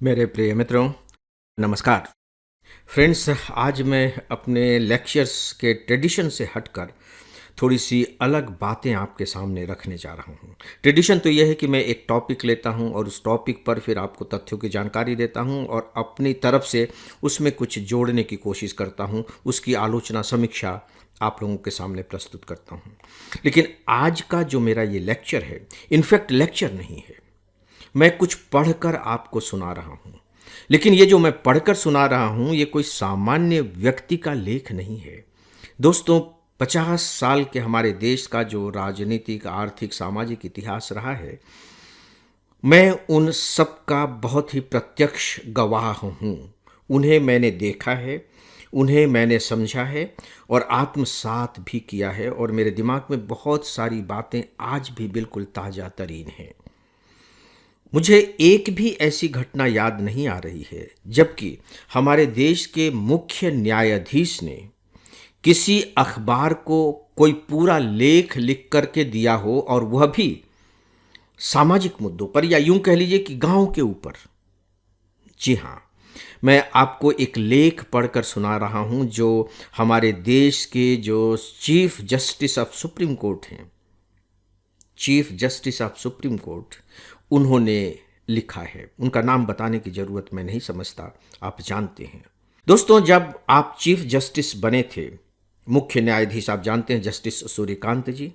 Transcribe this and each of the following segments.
मेरे प्रिय मित्रों, नमस्कार। फ्रेंड्स, आज मैं अपने लेक्चर्स के ट्रेडिशन से हटकर थोड़ी-सी अलग बातें आपके सामने रखने जा रहा हूँ। ट्रेडिशन तो ये है कि मैं एक टॉपिक लेता हूँ और उस टॉपिक पर फिर आपको तथ्यों की जानकारी देता हूँ और अपनी तरफ से उसमें कुछ जोड़ने की कोशिश करता हूँ, उसकी आलोचना, समीक्षा आप लोगों के सामने प्रस्तुत करता हूँ। लेकिन आज का जो मेरा ये लेक्चर है, इनफैक्ट लेक्चर नहीं है, मैं कुछ पढ़कर आपको सुना रहा हूँ। लेकिन ये जो मैं पढ़कर सुना रहा हूँ, ये कोई सामान्य व्यक्ति का लेख नहीं है। दोस्तों, 50 साल के हमारे देश का जो राजनीतिक, आर्थिक, सामाजिक इतिहास रहा है, मैं उन सब का बहुत ही प्रत्यक्ष गवाह हूँ। उन्हें मैंने देखा है, उन्हें मैंने समझा है और आत्मसात भी किया है और मेरे दिमाग में बहुत सारी बातें आज भी बिल्कुल ताज़ा तरीन हैं। मुझे एक भी ऐसी घटना याद नहीं आ रही है जबकि हमारे देश के मुख्य न्यायाधीश ने किसी अखबार को कोई पूरा लेख लिख करके दिया हो और वह भी सामाजिक मुद्दों पर, या यूं कह लीजिए कि गांव के ऊपर। जी हाँ, मैं आपको एक लेख पढ़कर सुना रहा हूं जो हमारे देश के जो chief justice of supreme court हैं, chief justice of supreme court, उन्होंने लिखा है। उनका नाम बताने की ज़रूरत मैं नहीं समझता, आप जानते हैं। दोस्तों, जब आप चीफ जस्टिस बने थे, मुख्य न्यायाधीश आप जानते हैं जस्टिस सूर्यकांत जी,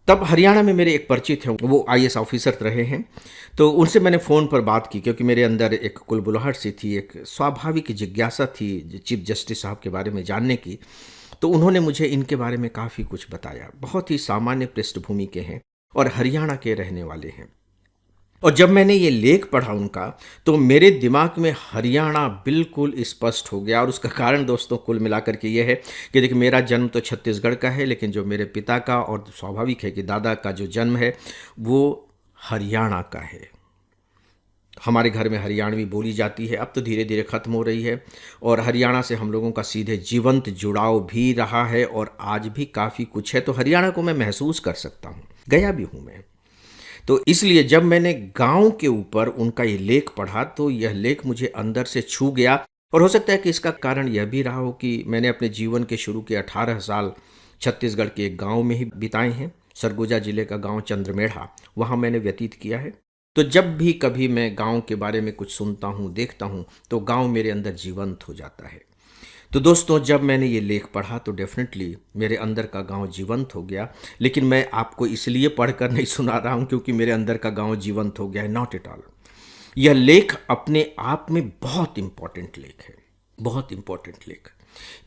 तब हरियाणा में मेरे एक परिचित हैं, वो आईएएस ऑफिसर रहे हैं। तो उनसे मैंने फ़ोन पर बात की क्योंकि मेरे अंदर एक कुलबुलाहट सी थी, एक स्वाभाविक जिज्ञासा थी चीफ जस्टिस साहब के बारे में जानने की। तो उन्होंने मुझे इनके बारे में काफ़ी कुछ बताया। बहुत ही सामान्य पृष्ठभूमि के हैं और हरियाणा के रहने वाले हैं। और जब मैंने ये लेख पढ़ा उनका, तो मेरे दिमाग में हरियाणा बिल्कुल स्पष्ट हो गया। और उसका कारण दोस्तों कुल मिलाकर के ये है कि देखिए, मेरा जन्म तो छत्तीसगढ़ का है, लेकिन जो मेरे पिता का और स्वाभाविक है कि दादा का जो जन्म है वो हरियाणा का है। हमारे घर में हरियाणवी बोली जाती है, अब तो धीरे धीरे ख़त्म हो रही है। और हरियाणा से हम लोगों का सीधे जीवंत जुड़ाव भी रहा है और आज भी काफ़ी कुछ है। तो हरियाणा को मैं महसूस कर सकता हूँ, गया भी हूँ मैं। तो इसलिए जब मैंने गांव के ऊपर उनका ये लेख पढ़ा, तो यह लेख मुझे अंदर से छू गया। और हो सकता है कि इसका कारण यह भी रहा हो कि मैंने अपने जीवन के शुरू के 18 साल छत्तीसगढ़ के एक गांव में ही बिताए हैं। सरगुजा जिले का गांव चंद्रमेढ़ा, वहां मैंने व्यतीत किया है। तो जब भी कभी मैं गांव के बारे में कुछ सुनता हूं, देखता हूं, तो गांव मेरे अंदर जीवंत हो जाता है। तो दोस्तों, जब मैंने ये लेख पढ़ा तो डेफिनेटली मेरे अंदर का गांव जीवंत हो गया। लेकिन मैं आपको इसलिए पढ़कर नहीं सुना रहा हूं क्योंकि मेरे अंदर का गांव जीवंत हो गया है, नॉट एट ऑल। यह लेख अपने आप में बहुत इंपॉर्टेंट लेख है, बहुत इंपॉर्टेंट लेख।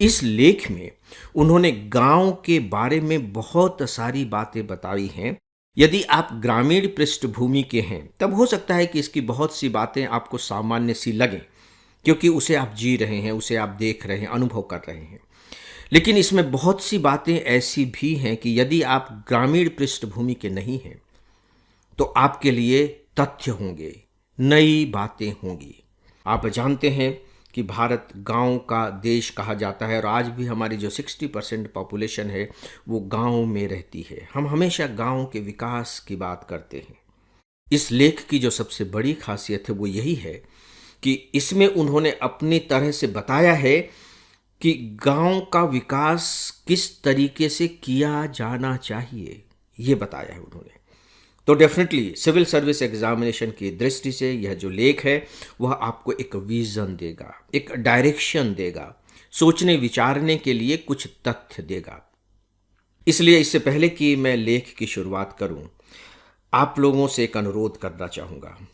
इस लेख में उन्होंने गांव के बारे में बहुत सारी बातें बताई हैं। यदि आप ग्रामीण पृष्ठभूमि के हैं, तब हो सकता है कि इसकी बहुत सी बातें आपको सामान्य सी लगें क्योंकि उसे आप जी रहे हैं, उसे आप देख रहे हैं, अनुभव कर रहे हैं। लेकिन इसमें बहुत सी बातें ऐसी भी हैं कि यदि आप ग्रामीण पृष्ठभूमि के नहीं हैं, तो आपके लिए तथ्य होंगे, नई बातें होंगी। आप जानते हैं कि भारत गांव का देश कहा जाता है और आज भी हमारी जो 60% पॉपुलेशन है वो गांव में रहती है। हम हमेशा गांव के विकास की बात करते हैं। इस लेख की जो सबसे बड़ी खासियत है वो यही है कि इसमें उन्होंने अपनी तरह से बताया है कि गांव का विकास किस तरीके से किया जाना चाहिए, ये बताया है उन्होंने। तो डेफिनेटली सिविल सर्विस एग्जामिनेशन की दृष्टि से यह जो लेख है वह आपको एक विजन देगा, एक डायरेक्शन देगा, सोचने विचारने के लिए कुछ तथ्य देगा। इसलिए इससे पहले कि मैं लेख की शुरुआत करूं, आप लोगों से एक अनुरोध करना चाहूँगा।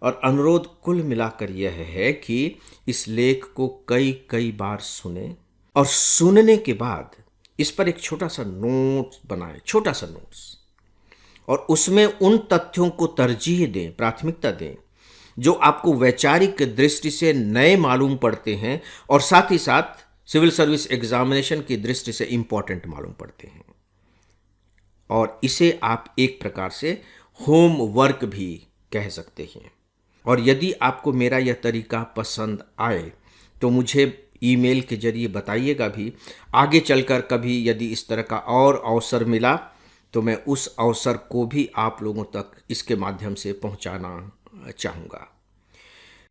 और अनुरोध कुल मिलाकर यह है कि इस लेख को कई कई बार सुने और सुनने के बाद इस पर एक छोटा सा नोट्स बनाएं, छोटा सा नोट्स, और उसमें उन तथ्यों को तरजीह दें, प्राथमिकता दें जो आपको वैचारिक दृष्टि से नए मालूम पड़ते हैं और साथ ही साथ सिविल सर्विस एग्जामिनेशन की दृष्टि से इंपॉर्टेंट मालूम पड़ते हैं। और इसे आप एक प्रकार से होमवर्क भी कह सकते हैं। और यदि आपको मेरा यह तरीका पसंद आए तो मुझे ईमेल के जरिए बताइएगा भी। आगे चलकर कभी यदि इस तरह का और अवसर मिला तो मैं उस अवसर को भी आप लोगों तक इसके माध्यम से पहुंचाना चाहूँगा।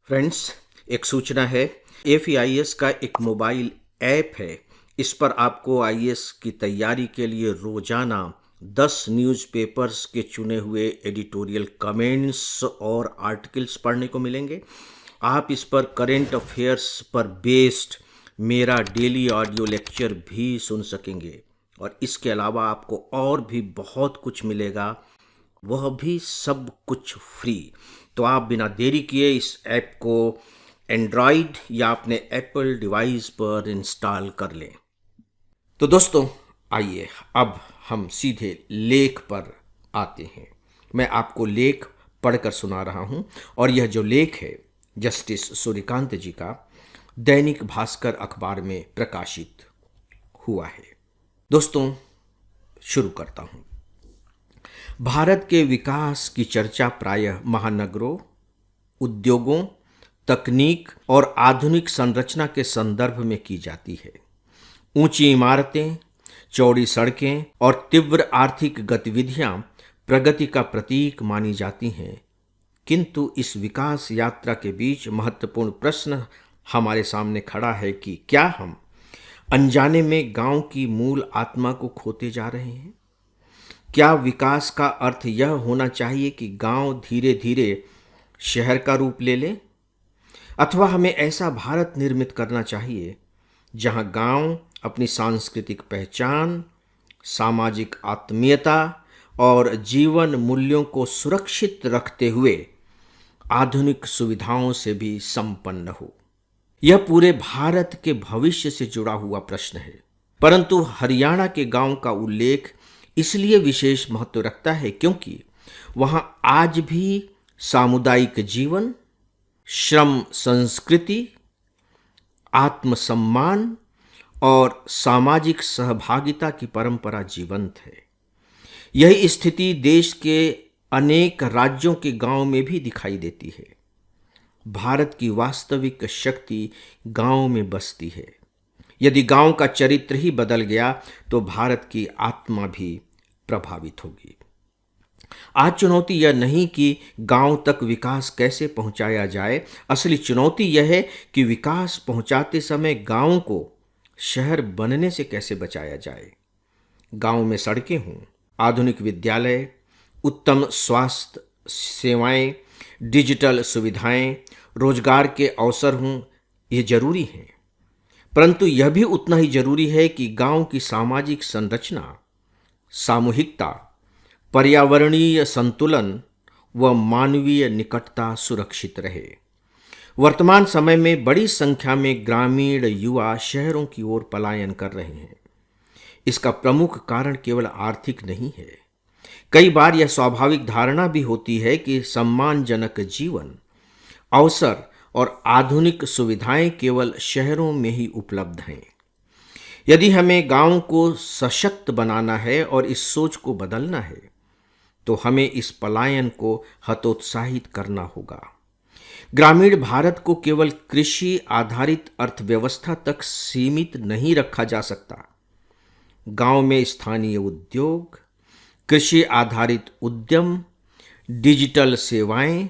फ्रेंड्स, एक सूचना है। एफईआईएस का एक मोबाइल ऐप है। इस पर आपको आईएएस की तैयारी के लिए रोजाना 10 न्यूज़पेपर्स के चुने हुए एडिटोरियल कमेंट्स और आर्टिकल्स पढ़ने को मिलेंगे। आप इस पर करेंट अफेयर्स पर बेस्ड मेरा डेली ऑडियो लेक्चर भी सुन सकेंगे और इसके अलावा आपको और भी बहुत कुछ मिलेगा, वह भी सब कुछ फ्री। तो आप बिना देरी किए इस ऐप को एंड्रॉयड या अपने एप्पल डिवाइस पर इंस्टॉल कर लें। तो दोस्तों, आइए अब हम सीधे लेख पर आते हैं। मैं आपको लेख पढ़कर सुना रहा हूं और यह जो लेख है जस्टिस सूर्यकांत जी का दैनिक भास्कर अखबार में प्रकाशित हुआ है। दोस्तों, शुरू करता हूं। भारत के विकास की चर्चा प्रायः महानगरों, उद्योगों, तकनीक और आधुनिक संरचना के संदर्भ में की जाती है। ऊंची इमारतें, चौड़ी सड़कें और तीव्र आर्थिक गतिविधियां प्रगति का प्रतीक मानी जाती हैं, किंतु इस विकास यात्रा के बीच महत्वपूर्ण प्रश्न हमारे सामने खड़ा है कि क्या हम अनजाने में गांव की मूल आत्मा को खोते जा रहे हैं? क्या विकास का अर्थ यह होना चाहिए कि गांव धीरे धीरे शहर का रूप ले ले, अथवा हमें ऐसा भारत निर्मित करना चाहिए जहां गांव अपनी सांस्कृतिक पहचान, सामाजिक आत्मीयता और जीवन मूल्यों को सुरक्षित रखते हुए आधुनिक सुविधाओं से भी संपन्न हो? यह पूरे भारत के भविष्य से जुड़ा हुआ प्रश्न है। परंतु हरियाणा के गांव का उल्लेख इसलिए विशेष महत्व रखता है क्योंकि वहां आज भी सामुदायिक जीवन, श्रम संस्कृति, आत्मसम्मान और सामाजिक सहभागिता की परंपरा जीवंत है। यही स्थिति देश के अनेक राज्यों के गांव में भी दिखाई देती है। भारत की वास्तविक शक्ति गांव में बसती है। यदि गांव का चरित्र ही बदल गया तो भारत की आत्मा भी प्रभावित होगी। आज चुनौती यह नहीं कि गांव तक विकास कैसे पहुंचाया जाए, असली चुनौती यह है कि विकास पहुंचाते समय गांव को शहर बनने से कैसे बचाया जाए। गांव में सड़कें हों, आधुनिक विद्यालय, उत्तम स्वास्थ्य सेवाएं, डिजिटल सुविधाएं, रोजगार के अवसर हों, ये जरूरी हैं। परंतु यह भी उतना ही जरूरी है कि गांव की सामाजिक संरचना, सामूहिकता, पर्यावरणीय संतुलन व मानवीय निकटता सुरक्षित रहे। वर्तमान समय में बड़ी संख्या में ग्रामीण युवा शहरों की ओर पलायन कर रहे हैं। इसका प्रमुख कारण केवल आर्थिक नहीं है। कई बार यह स्वाभाविक धारणा भी होती है कि सम्मानजनक जीवन, अवसर और आधुनिक सुविधाएं केवल शहरों में ही उपलब्ध हैं। यदि हमें गांव को सशक्त बनाना है और इस सोच को बदलना है, तो हमें इस पलायन को हतोत्साहित करना होगा। ग्रामीण भारत को केवल कृषि आधारित अर्थव्यवस्था तक सीमित नहीं रखा जा सकता। गांव में स्थानीय उद्योग, कृषि आधारित उद्यम, डिजिटल सेवाएं,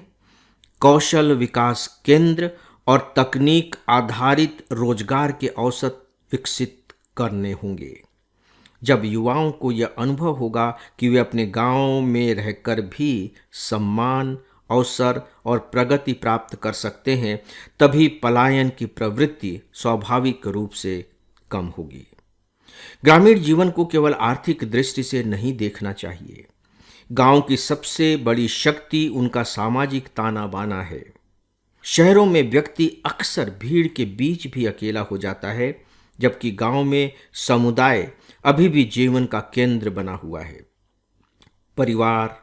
कौशल विकास केंद्र और तकनीक आधारित रोजगार के अवसर विकसित करने होंगे। जब युवाओं को यह अनुभव होगा कि वे अपने गांव में रहकर भी सम्मान, अवसर और प्रगति प्राप्त कर सकते हैं, तभी पलायन की प्रवृत्ति स्वाभाविक रूप से कम होगी। ग्रामीण जीवन को केवल आर्थिक दृष्टि से नहीं देखना चाहिए। गांव की सबसे बड़ी शक्ति उनका सामाजिक ताना बाना है। शहरों में व्यक्ति अक्सर भीड़ के बीच भी अकेला हो जाता है, जबकि गांव में समुदाय अभी भी जीवन का केंद्र बना हुआ है। परिवार,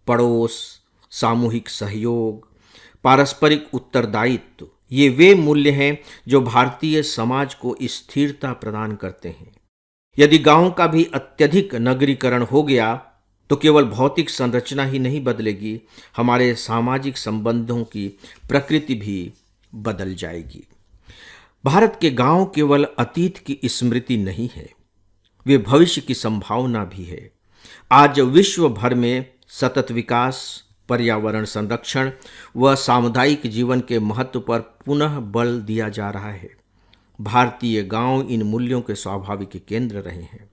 पड़ोस, सामूहिक सहयोग, पारस्परिक उत्तरदायित्व, ये वे मूल्य हैं जो भारतीय समाज को स्थिरता प्रदान करते हैं। यदि गांव का भी अत्यधिक नगरीकरण हो गया तो केवल भौतिक संरचना ही नहीं बदलेगी, हमारे सामाजिक संबंधों की प्रकृति भी बदल जाएगी। भारत के गांव केवल अतीत की स्मृति नहीं है, वे भविष्य की संभावना भी है। आज विश्व भर में सतत विकास, पर्यावरण संरक्षण व सामुदायिक जीवन के महत्व पर पुनः बल दिया जा रहा है। भारतीय गांव इन मूल्यों के स्वाभाविक केंद्र रहे हैं।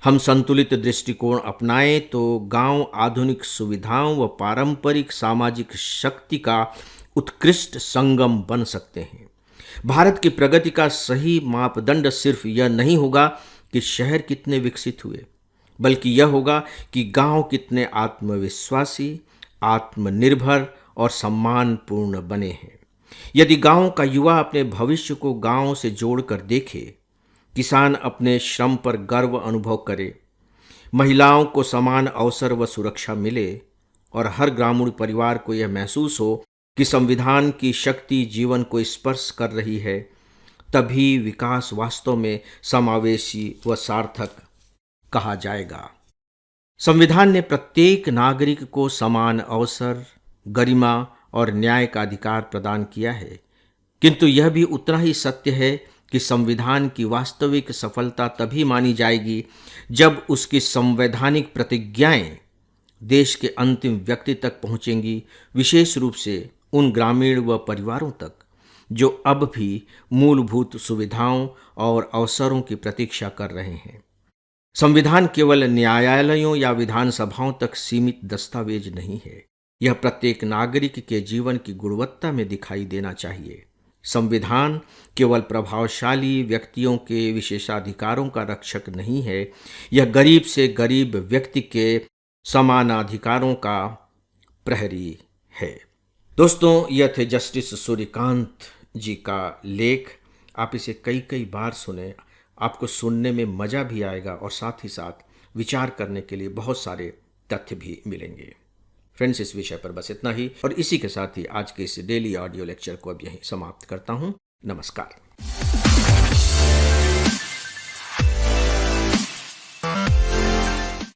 हम संतुलित दृष्टिकोण अपनाएं तो गांव आधुनिक सुविधाओं व पारंपरिक सामाजिक शक्ति का उत्कृष्ट संगम बन सकते हैं। भारत की प्रगति का सही मापदंड सिर्फ यह नहीं होगा कि शहर कितने विकसित हुए, बल्कि यह होगा कि गांव कितने आत्मविश्वासी, आत्मनिर्भर और सम्मानपूर्ण बने हैं। यदि गांव का युवा अपने भविष्य को गांव से जोड़कर देखे, किसान अपने श्रम पर गर्व अनुभव करे, महिलाओं को समान अवसर व सुरक्षा मिले और हर ग्रामीण परिवार को यह महसूस हो कि संविधान की शक्ति जीवन को स्पर्श कर रही है, तभी विकास वास्तव में समावेशी व सार्थक कहा जाएगा। संविधान ने प्रत्येक नागरिक को समान अवसर, गरिमा और न्याय का अधिकार प्रदान किया है, किंतु यह भी उतना ही सत्य है कि संविधान की वास्तविक सफलता तभी मानी जाएगी जब उसकी संवैधानिक प्रतिज्ञाएं देश के अंतिम व्यक्ति तक पहुंचेंगी, विशेष रूप से उन ग्रामीण व परिवारों तक जो अब भी मूलभूत सुविधाओं और अवसरों की प्रतीक्षा कर रहे हैं। संविधान केवल न्यायालयों या विधानसभाओं तक सीमित दस्तावेज नहीं है, यह प्रत्येक नागरिक के जीवन की गुणवत्ता में दिखाई देना चाहिए। संविधान केवल प्रभावशाली व्यक्तियों के विशेषाधिकारों का रक्षक नहीं है, यह गरीब से गरीब व्यक्ति के समानाधिकारों का प्रहरी है। दोस्तों, यह थे जस्टिस सूर्यकांत जी का लेख। आप इसे कई कई बार सुने, आपको सुनने में मज़ा भी आएगा और साथ ही साथ विचार करने के लिए बहुत सारे तथ्य भी मिलेंगे। फ्रेंड्स, इस विषय पर बस इतना ही और इसी के साथ ही आज के इस डेली ऑडियो लेक्चर को अब यहीं समाप्त करता हूँ। नमस्कार।